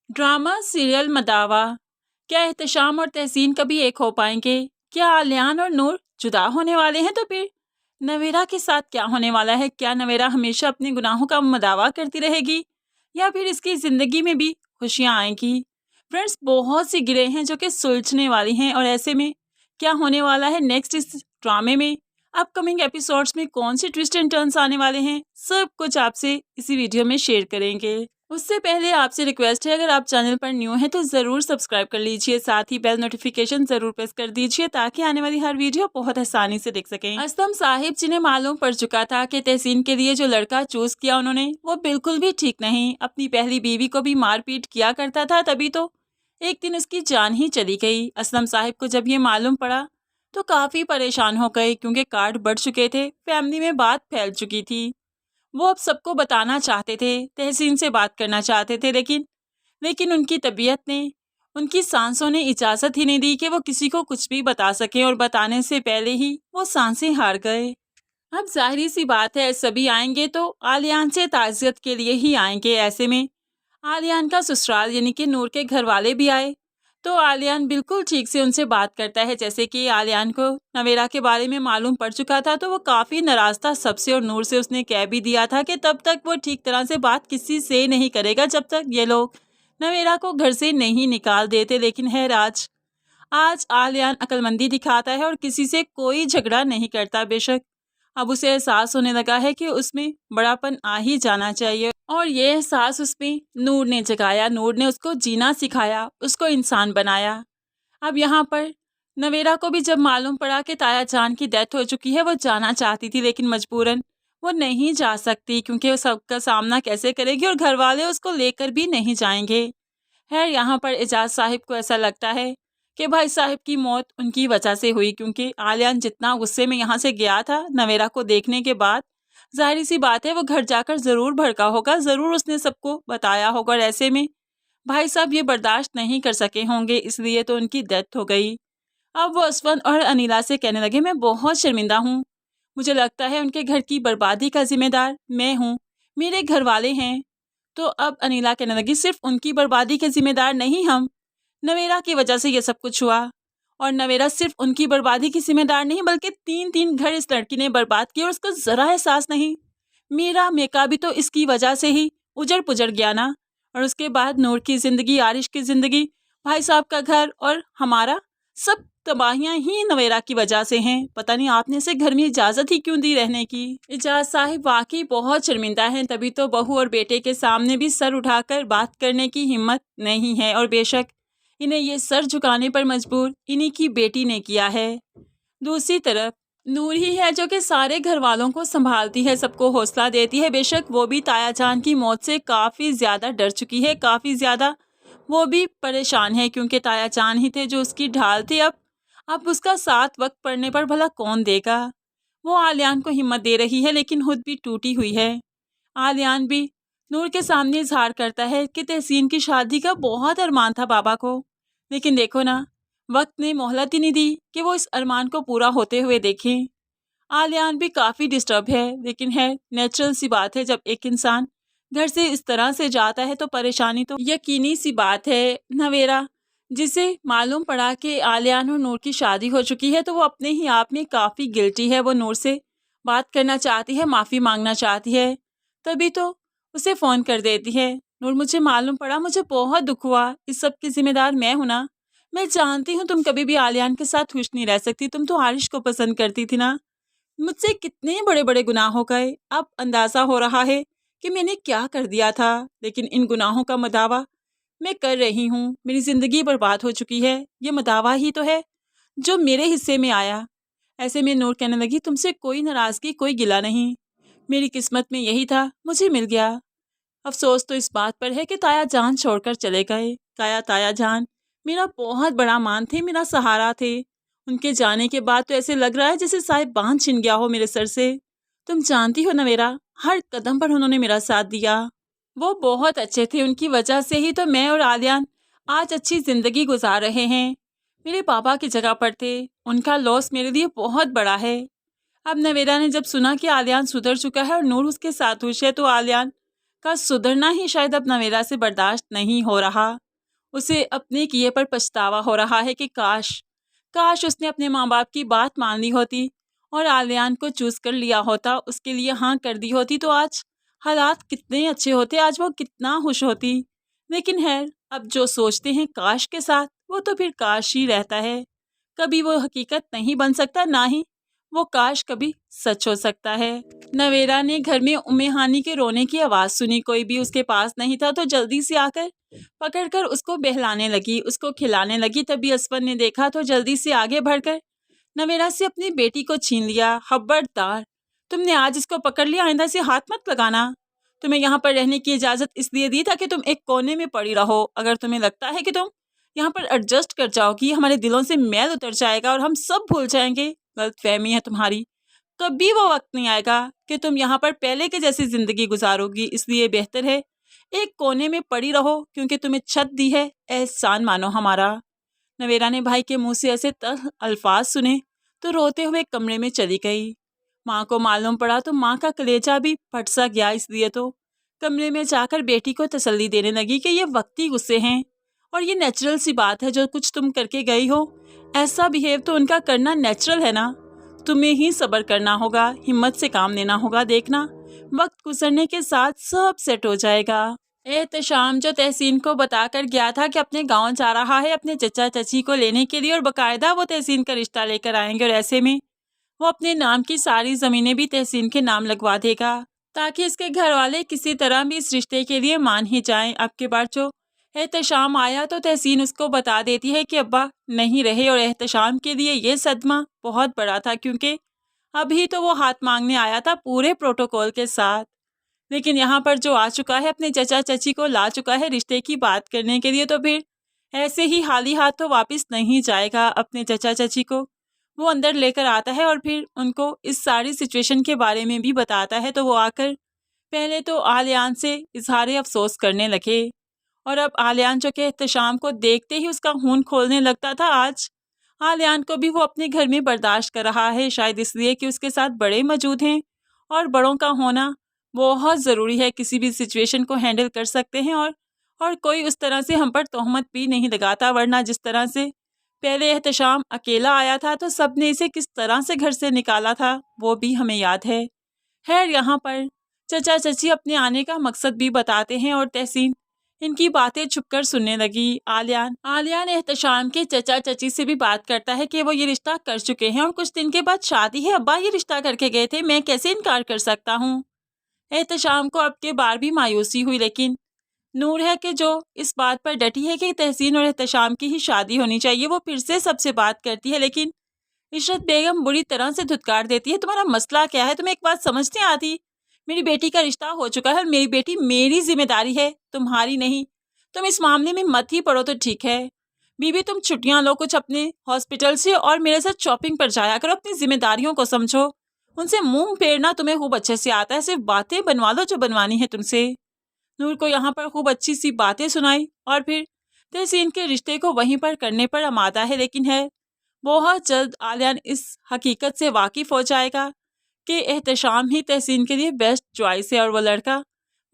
Drama serial मदावा। क्या एहतशाम और तहसीन कभी एक हो पाएंगे? क्या आलियान और नूर जुदा होने वाले हैं? तो फिर नवेरा के साथ क्या होने वाला है? क्या नवेरा हमेशा अपने गुनाहों का मदावा करती रहेगी या फिर इसकी जिंदगी में भी खुशियां आएंगी? फ्रेंड्स, बहुत सी गिरे हैं जो कि सुलझने वाली हैं, और ऐसे में क्या होने वाला है नेक्स्ट इस ड्रामे में? अपकमिंग एपिसोड्स में कौन से ट्विस्ट एंड टर्न्स आने वाले हैं? सब कुछ आपसे इसी वीडियो में शेयर करेंगे। उससे पहले आपसे रिक्वेस्ट है, अगर आप चैनल पर न्यू हैं तो ज़रूर सब्सक्राइब कर लीजिए, साथ ही बेल नोटिफिकेशन ज़रूर प्रेस कर दीजिए ताकि आने वाली हर वीडियो बहुत आसानी से देख सकें। असलम साहिब जिन्हें मालूम पड़ चुका था कि तहसीन के लिए जो लड़का चूज किया उन्होंने वो बिल्कुल भी ठीक नहीं, अपनी पहली बीवी को भी मारपीट किया करता था, तभी तो एक दिन उसकी जान ही चली गई। असलम साहिब को जब ये मालूम पड़ा तो काफ़ी परेशान हो गए, क्योंकि कार्ड बढ़ चुके थे, फैमिली में बात फैल चुकी थी। वो अब सबको बताना चाहते थे, तहसीन से बात करना चाहते थे, लेकिन उनकी तबीयत ने, उनकी सांसों ने इजाज़त ही नहीं दी कि वो किसी को कुछ भी बता सकें, और बताने से पहले ही वो सांसें हार गए। अब जाहिर सी बात है, सभी आएंगे तो आलियान से ताज़ियत के लिए ही आएंगे। ऐसे में आलियान का ससुराल यानी कि नूर के घर वाले भी आए तो आलियान बिल्कुल ठीक से उनसे बात करता है। जैसे कि आलियान को नवेरा के बारे में मालूम पड़ चुका था तो वो काफ़ी नाराज़ था सबसे, और नूर से उसने कह भी दिया था कि तब तक वो ठीक तरह से बात किसी से नहीं करेगा जब तक ये लोग नवेरा को घर से नहीं निकाल देते। लेकिन है आज आज आलियान अक्लमंदी दिखाता है और किसी से कोई झगड़ा नहीं करता। बेशक अब उसे एहसास होने लगा है कि उसमें बड़ापन आ ही जाना चाहिए, और ये एहसास उसमें नूर ने जगाया। नूर ने उसको जीना सिखाया, उसको इंसान बनाया। अब यहाँ पर नवेरा को भी जब मालूम पड़ा कि ताया जान की डेथ हो चुकी है, वो जाना चाहती थी लेकिन मजबूरन वो नहीं जा सकती, क्योंकि वो सबका सामना कैसे करेगी और घर वाले उसको लेकर भी नहीं जाएंगे। है यहाँ पर एजाज साहिब को ऐसा लगता है कि भाई साहिब की मौत उनकी वजह से हुई, क्योंकि आलियान जितना गुस्से में यहाँ से गया था नवेरा को देखने के बाद, जाहिर सी बात है वो घर जाकर ज़रूर भड़का होगा, ज़रूर उसने सबको बताया होगा, और ऐसे में भाई साहब ये बर्दाश्त नहीं कर सके होंगे, इसलिए तो उनकी डेथ हो गई। अब वो असवन और अनिला से कहने लगे, मैं बहुत शर्मिंदा हूँ, मुझे लगता है उनके घर की बर्बादी का जिम्मेदार मैं हूँ, मेरे घर वाले हैं। तो अब अनिला कहने लगी, सिर्फ उनकी बर्बादी के जिम्मेदार नहीं हम, नवेरा की वजह से ये सब कुछ हुआ, और नवेरा सिर्फ उनकी बर्बादी की जिम्मेदार नहीं बल्कि 3-3 घर इस लड़की ने बर्बाद किए और उसको ज़रा एहसास नहीं। मेरा मेका भी तो इसकी वजह से ही उजड़ पुजड़ गया ना। और उसके बाद नूर की ज़िंदगी, आरिश की ज़िंदगी, भाई साहब का घर और हमारा, सब तबाहियां ही नवेरा की वजह से हैं। पता नहीं आपने इसे घर में इजाज़त ही क्यों दी रहने की। इजाज़ साहिब वाकई बहुत शर्मिंदा हैं, तभी तो बहू और बेटे के सामने भी सर उठाकर बात करने की हिम्मत नहीं है, और बेशक इन्हें ये सर झुकाने पर मजबूर इन्हीं की बेटी ने किया है। दूसरी तरफ नूर ही है जो कि सारे घर वालों को संभालती है, सबको हौसला देती है। बेशक वो भी ताया जान की मौत से काफ़ी ज़्यादा डर चुकी है, काफ़ी ज़्यादा वो भी परेशान है, क्योंकि ताया जान ही थे जो उसकी ढाल थे। अब उसका साथ वक्त पड़ने पर भला कौन देगा। वो आलियान को हिम्मत दे रही है लेकिन खुद भी टूटी हुई है। आलियान भी नूर के सामने इजहार करता है कि तहसीन की शादी का बहुत अरमान था बाबा को, लेकिन देखो ना, वक्त ने मोहलत ही नहीं दी कि वो इस अरमान को पूरा होते हुए देखें। आलियान भी काफ़ी डिस्टर्ब है, लेकिन है नेचुरल सी बात है, जब एक इंसान घर से इस तरह से जाता है तो परेशानी तो यकीनी सी बात है। नवेरा जिसे मालूम पड़ा कि आलियान और नूर की शादी हो चुकी है तो वो अपने ही आप में काफ़ी गिल्टी है। वो नूर से बात करना चाहती है, माफ़ी मांगना चाहती है, तभी तो उसे फ़ोन कर देती है। नूर, मुझे मालूम पड़ा, मुझे बहुत दुख हुआ, इस सब की जिम्मेदार मैं हूँ ना। मैं जानती हूँ तुम कभी भी आलियान के साथ खुश नहीं रह सकती, तुम तो आरिश को पसंद करती थी ना। मुझसे कितने बड़े बड़े गुनाह हो गए, अब अंदाज़ा हो रहा है कि मैंने क्या कर दिया था, लेकिन इन गुनाहों का मदावा मैं कर रही हूँ। मेरी ज़िंदगी बर्बाद हो चुकी है, ये मदावा ही तो है जो मेरे हिस्से में आया। ऐसे में नूर कहने लगी, तुमसे कोई नाराज़गी, कोई गिला नहीं, मेरी किस्मत में यही था, मुझे मिल गया। अफसोस तो इस बात पर है कि ताया जान छोड़कर चले गए। ताया जान मेरा बहुत बड़ा मान थे, मेरा सहारा थे। उनके जाने के बाद तो ऐसे लग रहा है जैसे साहिब बांध छिन गया हो मेरे सर से। तुम जानती हो ना, मेरा हर कदम पर उन्होंने मेरा साथ दिया। वो बहुत अच्छे थे, उनकी वजह से ही तो मैं और आलियान आज अच्छी ज़िंदगी गुजार रहे हैं। मेरे पापा की जगह पर थे, उनका लॉस मेरे लिए बहुत बड़ा है। अब नवेरा ने जब सुना कि आलियान सुधर चुका है और नूर उसके साथ खुश है तो आलियान का सुधरना ही शायद अब नवेरा से बर्दाश्त नहीं हो रहा। उसे अपने किए पर पछतावा हो रहा है कि काश उसने अपने माँ बाप की बात मान ली होती और आलियान को चूज कर लिया होता, उसके लिए हाँ कर दी होती, तो आज हालात कितने अच्छे होते, आज वो कितना खुश होती। लेकिन है, अब जो सोचते हैं काश के साथ, वो तो फिर काश ही रहता है। कभी वो हकीकत नहीं बन सकता, ना ही वो काश कभी सच हो सकता है। नवेरा ने घर में उम्मे हानी के रोने की आवाज़ सुनी। कोई भी उसके पास नहीं था तो जल्दी से आकर पकड़कर उसको बहलाने लगी, उसको खिलाने लगी। तभी असफर ने देखा तो जल्दी से आगे बढ़कर नवेरा से अपनी बेटी को छीन लिया। खबरदार, तुमने आज इसको पकड़ लिया, आइंदा से हाथ मत लगाना। तुम्हें यहाँ पर रहने की इजाज़त इसलिए दी था कि तुम एक कोने में पड़ी रहो। अगर तुम्हें लगता है कि तुम यहाँ पर एडजस्ट कर जाओगी, हमारे दिलों से मैल उतर जाएगा और हम सब भूल जाएंगे, गलतफहमी है तुम्हारी। कभी वो वक्त नहीं आएगा कि तुम यहाँ पर पहले के जैसी ज़िंदगी गुजारोगी। इसलिए बेहतर है एक कोने में पड़ी रहो, क्योंकि तुम्हें छत दी है, एहसान मानो हमारा। नवेरा ने भाई के मुंह से ऐसे तल्ख अल्फाज सुने तो रोते हुए कमरे में चली गई। माँ को मालूम पड़ा तो माँ का कलेजा भी फट सा गया। इसलिए तो कमरे में जाकर बेटी को तसल्ली देने लगी कि ये वक्ती गुस्से हैं और ये नेचुरल सी बात है। जो कुछ तुम करके गई हो, ऐसा बिहेव तो उनका करना नेचुरल है ना। तुम्हें ही सब्र करना होगा, हिम्मत से काम लेना होगा। देखना, वक्त गुजरने के साथ सब सेट हो जाएगा। एहतशाम जो तहसीन को बताकर गया था कि अपने गांव जा रहा है अपने चचा चची को लेने के लिए, और बाकायदा वो तहसीन का रिश्ता लेकर आएंगे, और ऐसे में वो अपने नाम की सारी ज़मीनें भी तहसीन के नाम लगवा देगा, ताकि इसके घर वाले किसी तरह भी इस रिश्ते के लिए मान ही जाएं। अब की बार जो एहतशाम आया तो तहसीन उसको बता देती है कि अब्बा नहीं रहे, और एहतशाम के लिए ये सदमा बहुत बड़ा था, क्योंकि अभी तो वो हाथ मांगने आया था पूरे प्रोटोकॉल के साथ, लेकिन यहाँ पर जो आ चुका है अपने चचा चची को ला चुका है रिश्ते की बात करने के लिए, तो फिर ऐसे ही खाली हाथ तो वापस नहीं जाएगा। अपने चचा चची को वो अंदर लेकर आता है और फिर उनको इस सारी सिचुएशन के बारे में भी बताता है। तो वो आकर पहले तो आलियान से इजहार अफसोस करने लगे, और अब आलियान जो कि एहतशाम को देखते ही उसका खून खोलने लगता था, आज आलियान को भी वो अपने घर में बर्दाश्त कर रहा है। शायद इसलिए कि उसके साथ बड़े मौजूद हैं, और बड़ों का होना बहुत ज़रूरी है। किसी भी सिचुएशन को हैंडल कर सकते हैं, और कोई उस तरह से हम पर तोहमत भी नहीं लगाता। वरना जिस तरह से पहले एहतशाम अकेला आया था तो सब ने इसे किस तरह से घर से निकाला था, वो भी हमें याद है। खैर, यहाँ पर चचा चची अपने आने का मकसद भी बताते हैं, और तहसीन इनकी बातें छुपकर सुनने लगी। आलियान एहतशाम के चचा चची से भी बात करता है कि वो ये रिश्ता कर चुके हैं और कुछ दिन के बाद शादी है। अब्बा ये रिश्ता करके गए थे, मैं कैसे इनकार कर सकता हूँ। एहतशाम को अब के बार भी मायूसी हुई, लेकिन नूर है कि जो इस बात पर डटी है कि तहसीन और एहतशाम की ही शादी होनी चाहिए। वो फिर से सबसे बात करती है, लेकिन इशरत बेगम बुरी तरह से धुतकार देती है। तुम्हारा मसला क्या है? तुम्हें एक बात समझ नहीं आती? मेरी बेटी का रिश्ता हो चुका है और मेरी बेटी मेरी जिम्मेदारी है, तुम्हारी नहीं। तुम इस मामले में मत ही पड़ो तो ठीक है। बीबी, तुम छुट्टियां लो कुछ अपने हॉस्पिटल से और मेरे साथ शॉपिंग पर जाया करो। अपनी जिम्मेदारियों को समझो, उनसे मुंह फेरना तुम्हें खूब अच्छे से आता है। सिर्फ बातें बनवा लो जो बनवानी है तुमसे। नूर को यहाँ पर खूब अच्छी सी बातें सुनाई, और फिर तहसीन के रिश्ते को वहीं पर करने पर आमादा है। लेकिन है, बहुत जल्द आलियान इस हकीकत से वाकिफ़ हो जाएगा कि एहतशाम ही तहसीन के लिए बेस्ट चॉइस है, और वो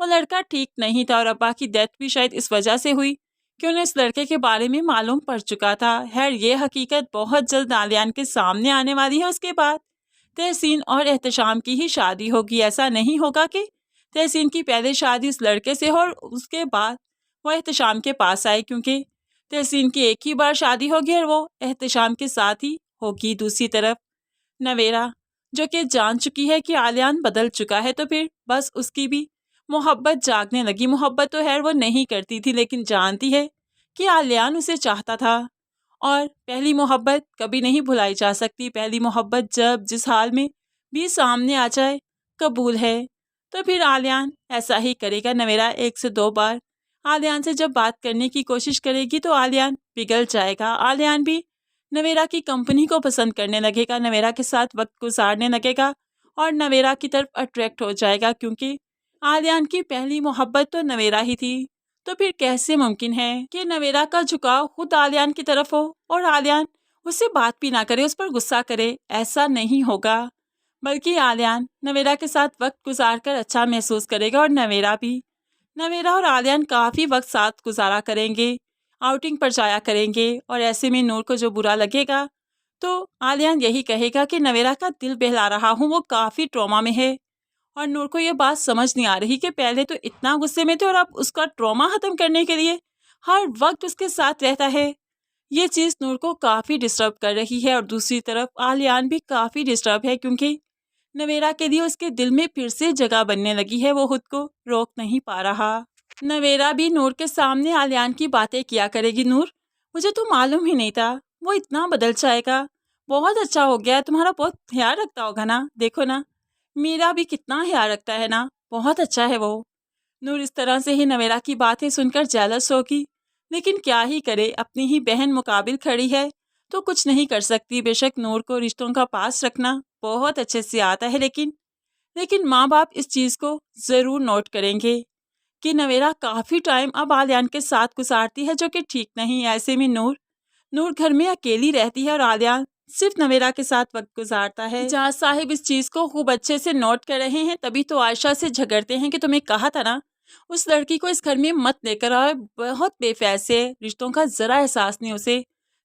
लड़का ठीक नहीं था, और अब्बा की डेथ भी शायद इस वजह से हुई कि उन्हें इस लड़के के बारे में मालूम पड़ चुका था। खैर, ये हकीकत बहुत जल्द आलियान के सामने आने वाली है। उसके बाद तहसीन और एहतशाम की ही शादी होगी। ऐसा नहीं होगा कि तहसीन की पहले शादी इस लड़के से हो और उसके बाद वो एहतशाम के पास आए, क्योंकि तहसीन की एक ही बार शादी होगी और वो एहतशाम के साथ ही होगी। दूसरी तरफ नवेरा जो कि जान चुकी है कि आलियान बदल चुका है, तो फिर बस उसकी भी मोहब्बत जागने लगी। मोहब्बत तो खैर वो नहीं करती थी, लेकिन जानती है कि आलियान उसे चाहता था, और पहली मोहब्बत कभी नहीं भुलाई जा सकती। पहली मोहब्बत जब जिस हाल में भी सामने आ जाए कबूल है, तो फिर आलियान ऐसा ही करेगा। नवेरा 1 से 2 बार आलियान से जब बात करने की कोशिश करेगी तो आलियान पिघल जाएगा। आलियान भी नवेरा की कंपनी को पसंद करने लगेगा, नवेरा के साथ वक्त गुजारने लगेगा और नवेरा की तरफ अट्रैक्ट हो जाएगा, क्योंकि आलियान की पहली मोहब्बत तो नवेरा ही थी। तो फिर कैसे मुमकिन है कि नवेरा का झुकाव खुद आलियान की तरफ हो और आलियान उससे बात भी ना करे, उस पर गुस्सा करे? ऐसा नहीं होगा, बल्कि आलियान नवेरा के साथ वक्त गुजार कर अच्छा महसूस करेगा और नवेरा भी नवेरा और आलियान काफ़ी वक्त साथ गुजारा करेंगे, आउटिंग पर जाया करेंगे और ऐसे में नूर को जो बुरा लगेगा तो आलियान यही कहेगा कि नवेरा का दिल बहला रहा हूँ, वो काफ़ी ट्रॉमा में है। और नूर को ये बात समझ नहीं आ रही कि पहले तो इतना गुस्से में थे और अब उसका ट्रॉमा ख़त्म करने के लिए हर वक्त उसके साथ रहता है। ये चीज़ नूर को काफ़ी डिस्टर्ब कर रही है और दूसरी तरफ आलियान भी काफ़ी डिस्टर्ब है क्योंकि नवेरा के लिए उसके दिल में फिर से जगह बनने लगी है, वो खुद को रोक नहीं पा रहा। नवेरा भी नूर के सामने आलियान की बातें किया करेगी, नूर मुझे तो मालूम ही नहीं था वो इतना बदल जाएगा, बहुत अच्छा हो गया, तुम्हारा बहुत ख्याल रखता होगा ना, देखो ना मीरा भी कितना ख्याल रखता है ना, बहुत अच्छा है वो। नूर इस तरह से ही नवेरा की बातें सुनकर जेलस होगी, लेकिन क्या ही करे, अपनी ही बहन मुकाबिल खड़ी है तो कुछ नहीं कर सकती। बेशक नूर को रिश्तों का पास रखना बहुत अच्छे से आता है, लेकिन माँ बाप इस चीज़ को ज़रूर नोट करेंगे कि नवेरा काफ़ी टाइम अब आलियान के साथ गुजारती है, जो कि ठीक नहीं। ऐसे में नूर नूर घर में अकेली रहती है और आलियान सिर्फ नवेरा के साथ वक्त गुजारता है। जहाँ साहिब इस चीज़ को खूब अच्छे से नोट कर रहे हैं, तभी तो आयशा से झगड़ते हैं कि तुम्हें कहा था ना उस लड़की को इस घर में मत लेकर आओ, बहुत बेफैस है, रिश्तों का ज़रा एहसास नहीं उसे,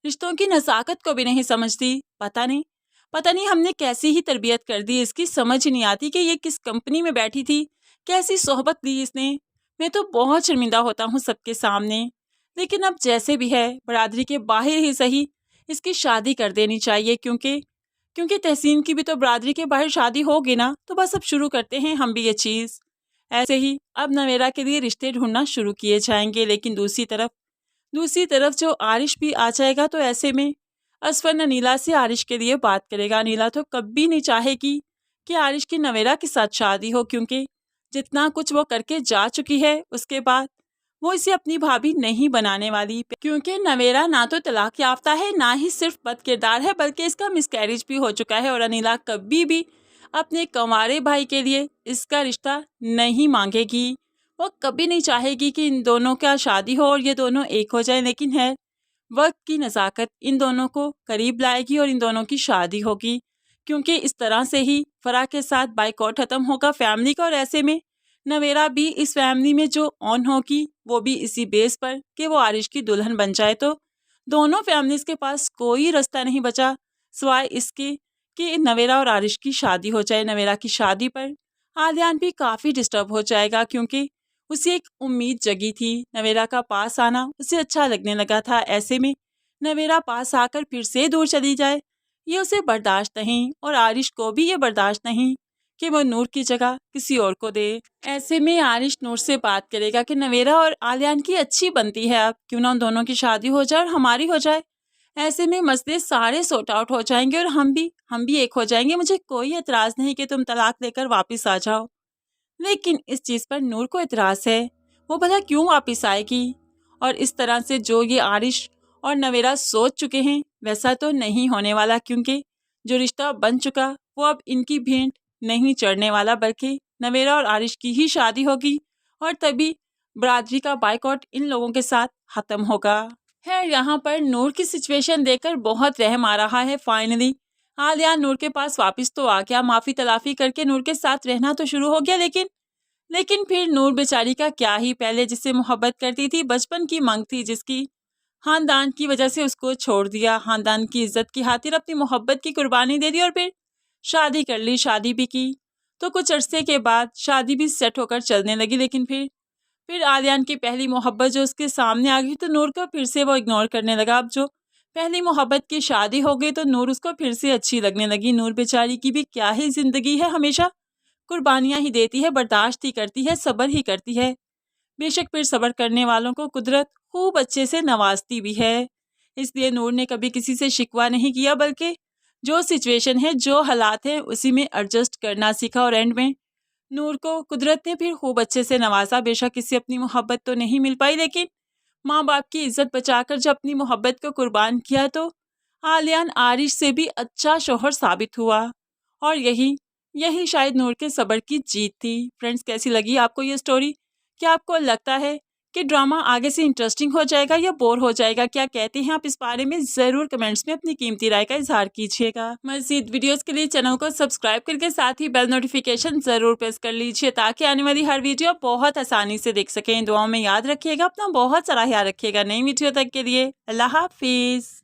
रिश्तों की नज़ाकत को भी नहीं समझती। पता नहीं हमने कैसी ही तरबियत कर दी, इसकी समझ ही नहीं आती कि ये किस कंपनी में बैठी थी, कैसी सोहबत दी इसने। मैं तो बहुत शर्मिंदा होता हूँ सबके सामने, लेकिन अब जैसे भी है बरादरी के बाहर ही सही इसकी शादी कर देनी चाहिए, क्योंकि तहसीन की भी तो बरादरी के बाहर शादी होगी ना, तो बस अब शुरू करते हैं हम भी ये चीज़। ऐसे ही अब नवेरा के लिए रिश्ते ढूंढना शुरू किए जाएंगे, लेकिन दूसरी तरफ जो आरिश भी आ जाएगा, तो ऐसे में असफर नीला से आरिश के लिए बात करेगा। नीला तो कभी नहीं चाहेगी कि आरिश की नवेरा के साथ शादी हो, क्योंकि जितना कुछ वो करके जा चुकी है उसके बाद वो इसे अपनी भाभी नहीं बनाने वाली, क्योंकि नवेरा ना तो तलाक याफ्ता है, ना ही सिर्फ बद किरदार है, बल्कि इसका मिसकैरेज भी हो चुका है। और अनिला कभी भी अपने कंवारे भाई के लिए इसका रिश्ता नहीं मांगेगी, वो कभी नहीं चाहेगी कि इन दोनों का शादी हो और ये दोनों एक हो जाए, लेकिन है वक्त की नज़ाकत इन दोनों को करीब लाएगी और इन दोनों की शादी होगी, क्योंकि इस तरह से ही फराह के साथ बाइकॉट ख़त्म होगा फैमिली का। और ऐसे में नवेरा भी इस फैमिली में जो ऑन होगी वो भी इसी बेस पर कि वो आरिश की दुल्हन बन जाए, तो दोनों फैमिलीज़ के पास कोई रास्ता नहीं बचा सिवाय इसके कि नवेरा और आरिश की शादी हो जाए। नवेरा की शादी पर आलियान भी काफ़ी डिस्टर्ब हो जाएगा, क्योंकि उसे एक उम्मीद जगी थी, नवेरा का पास आना उसे अच्छा लगने लगा था। ऐसे में नवेरा पास आकर फिर से दूर चली जाए ये उसे बर्दाश्त नहीं, और आरिश को भी ये बर्दाश्त नहीं कि वो नूर की जगह किसी और को दे। ऐसे में आरिश नूर से बात करेगा कि नवेरा और आलियान की अच्छी बनती है, अब क्यों ना उन दोनों की शादी हो जाए और हमारी हो जाए। ऐसे में मसले सारे सॉर्ट आउट हो जाएंगे और हम भी एक हो जाएंगे। मुझे कोई एतराज़ नहीं कि तुम तलाक लेकर वापस आ जाओ, लेकिन इस चीज़ पर नूर को एतराज़ है, वो भला क्यों वापस आएगी। और इस तरह से जो ये आरिश और नवेरा सोच चुके हैं वैसा तो नहीं होने वाला, क्योंकि जो रिश्ता बन चुका वो अब इनकी भेंट नहीं चढ़ने वाला, बल्कि नवेरा और आरिश की ही शादी होगी और तभी बरादरी का बाइकॉट इन लोगों के साथ ख़त्म होगा। है यहाँ पर नूर की सिचुएशन देखकर बहुत रहम आ रहा है। फाइनली आलिया नूर के पास वापस तो आ गया, माफ़ी तलाफ़ी करके नूर के साथ रहना तो शुरू हो गया, लेकिन फिर नूर बेचारी का क्या ही, पहले जिससे मोहब्बत करती थी, बचपन की मंग थी जिसकी, ख़ानदान की वजह से उसको छोड़ दिया, ख़ानदान की इज्जत की खातिर अपनी मोहब्बत की कुर्बानी दे दी और फिर शादी कर ली, शादी भी की तो कुछ अरसे के बाद शादी भी सेट होकर चलने लगी। लेकिन फिर आलियान की पहली मोहब्बत जो उसके सामने आ गई तो नूर को फिर से वो इग्नोर करने लगा। अब जो पहली मोहब्बत की शादी हो गई तो नूर उसको फिर से अच्छी लगने लगी। नूर बेचारी की भी क्या ही ज़िंदगी है, हमेशा कुर्बानियाँ ही देती है, बर्दाश्त ही करती है, सब्र ही करती है। बेशक फिर सब्र करने वालों को कुदरत खूब अच्छे से नवाजती भी है, इसलिए नूर ने कभी किसी से शिकवा नहीं किया, बल्कि जो सिचुएशन है, जो हालात हैं, उसी में एडजस्ट करना सीखा। और एंड में नूर को कुदरत ने फिर खूब अच्छे से नवाजा। बेशक इससे अपनी मोहब्बत तो नहीं मिल पाई, लेकिन माँ बाप की इज्जत बचाकर जब अपनी मोहब्बत को कुर्बान किया तो आलियान आरिश से भी अच्छा शोहर साबित हुआ। और यही शायद नूर के सब्र की जीत थी। फ्रेंड्स, कैसी लगी आपको ये स्टोरी? क्या आपको लगता है कि ड्रामा आगे से इंटरेस्टिंग हो जाएगा या बोर हो जाएगा। क्या कहते हैं आप इस बारे में ज़रूर कमेंट्स में अपनी कीमती राय का इजहार कीजिएगा। मज़ीद वीडियोस के लिए चैनल को सब्सक्राइब करके साथ ही बेल नोटिफिकेशन ज़रूर प्रेस कर लीजिए ताकि आने वाली हर वीडियो बहुत आसानी से देख सकें। दुआओं में याद रखिएगा, अपना बहुत सारा ख्याल रखिएगा। नई वीडियो तक के लिए अल्लाह हाफिज़।